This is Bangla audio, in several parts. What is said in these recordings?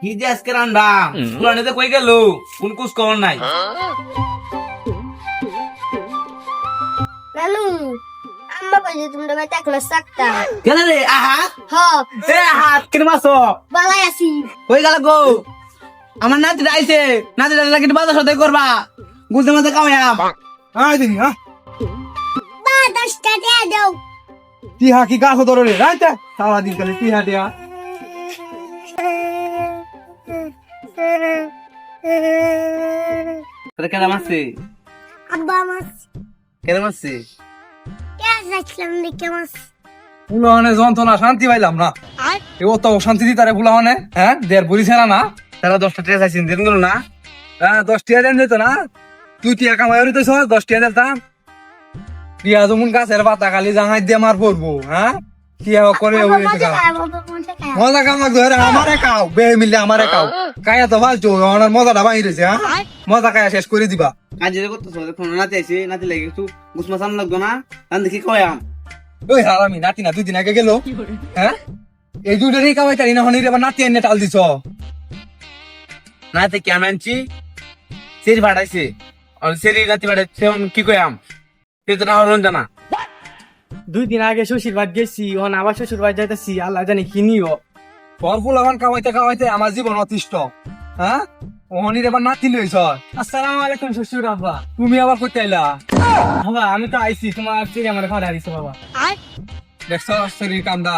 কি যে আজকে রান্না পুরানিতে কই গেল কোন কুছ খবর নাই। নানু আম্মা কইছে তোমরা ভাই একলা সাকতা কেন রে আহা হ এ আহা কেন মাসো বালাই আছি কই গেল গো আমার নাতি আইছে নাতি লাগি বাজার সদাই করবা গুলতে মধ্যে কামাইয়া আয় দিন হ্যাঁ বা 10 টাকা দাও টিহা কি গাছ ধরে রে রাইতে সারা দিন খালি টিহা টিহা তোর কেন মারছে আব্বা মাছ কেন মারছে কে যাচ্ছিলাম দেখে মাছ ফুলাহনে যন্ত্রণা শান্তি পাইলাম না এ অত শান্তি দি তারে ফুলাহনে হ্যাঁ দের বলিছে না তারা 10টা টাকা চাইছেন দেন গেল না হ্যাঁ 10 টিয়া দেন যেত না তুই টিয়া কামাই হইতো 10 টিয়া দিতাম টিয়া যেমন গাছের পাতা খালি জাঙাই দিয়ে মার পড়বো হ্যাঁ টিয়া করে মজা কামাক ধরে আমারে খাও বে মিললে আমারে খাও কায়া তো ভালছো আমার মজাটা বাইরেছে হ্যাঁ মজা কায়া শেষ করে দিবা কাজ যে করতেছো এখন নাতি আইছে নাতি লাগে একটু গুসমা সামনে লাগতো না আমি দেখি কয়াম ওই হারামি নাতি না 2 দিন আগে গেল হ্যাঁ এই দুইটা রে কামাই তারি না হনি রে নাতি এনে টাল দিছ নাতি কেমন আনছি সেরি ভাড়াইছে আর সেরি নাতি ভাড়াইছে কি কয়াম তুই তো না হরণ জানা 2 দিন আগে শ্বশুর বাড়ি গেছি ওখানে আবার শ্বশুর বাড়ি যাইতেছি আল্লাহ জানি কি নিও তোর ফুলাবান কামাইতে কামাইতে আমার জীবন অতিষ্ঠ হ্যাঁ ওহনি রে নাতি লইছ আসসালামু আলাইকুম শ্বশুর আব্বা তুমি আবার কইতে আইলা বাবা আমি তো আইছি তোমার চিড়ি আমার ঘরে হারিয়েছে বাবা দেখছ শরীর কান্দা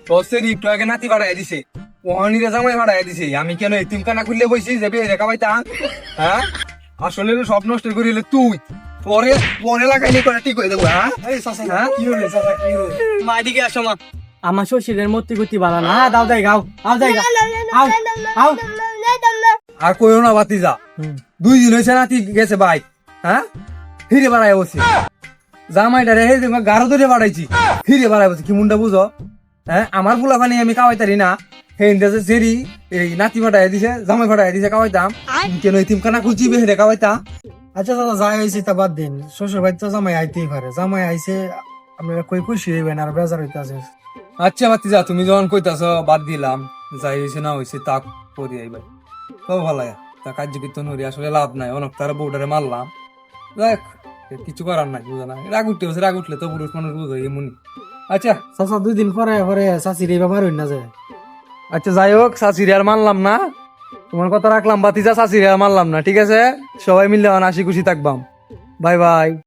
তোর শরীর একটু আগে নাতি ভাড়াই দিছে ওহনি রে জামাই ভাড়াই দিছে আমি কেন এতিম কানা খুললে বইছি যে বে রে কামাইতা হ্যাঁ আসলে সব নষ্ট করিলে তুই পরে পরে লাগাইনি করে ঠিক হয়ে দেবো হ্যাঁ এই সাসা হ্যাঁ কি হলো সাসা কি হলো মা এদিকে আসো মা আমার শ্বশুরের মূর্তি গতি বাড়া না দাও যাই গাও আও যাই গা আও আও আর কইও না বাতিজা 2 দিন হয়েছে নাতি গেছে ভাই হ্যাঁ ফিরে বাড়াই বসি জামাইটা রে গারো ধরে বাড়াইছি ফিরে বাড়াই বসি কি মুন্ডা বুঝো হ্যাঁ আমার ফুলা পানি আমি কামাইতারি না সেই ইন্দাজে সেরি এই নাতি ফাটাই দিছে জামাই ফাটাই দিছে কামাইতাম কেন এতিম কানা খুঁজি বেহে কামাইতাম আচ্ছা দাদা যাই হয়েছে তা বাদ দিন শ্বশুর বাড়িতে জামাই আইতেই পারে জামাই আইছে আপনারা কই খুশি হইবেন আর বেজার হইতাছে আচ্ছা বাতিজা তুমি যখন কইতাছ বাদ দিলাম যাই হয়েছে না হয়েছে তা করি আইবাই তো ভালো তা কার্য কীর্তন হরি আসলে লাভ নাই অনেক তারা বউটারে মারলাম দেখ কিছু করার নাই বুঝা না রাগ উঠতে হচ্ছে রাগ উঠলে তো পুরুষ মানুষ বুঝো এমনি আচ্ছা চাচা 2 দিন পরে পরে চাচির এই ব্যাপার হইন না যায় আচ্ছা যাই হোক শাশুড়ি আর মানলাম না তোমার কথা রাখলাম বাতিজা শাশুড়ি আর মানলাম না ঠিক আছে সবাই মিললে হাসি খুশি থাকবাম বাই বাই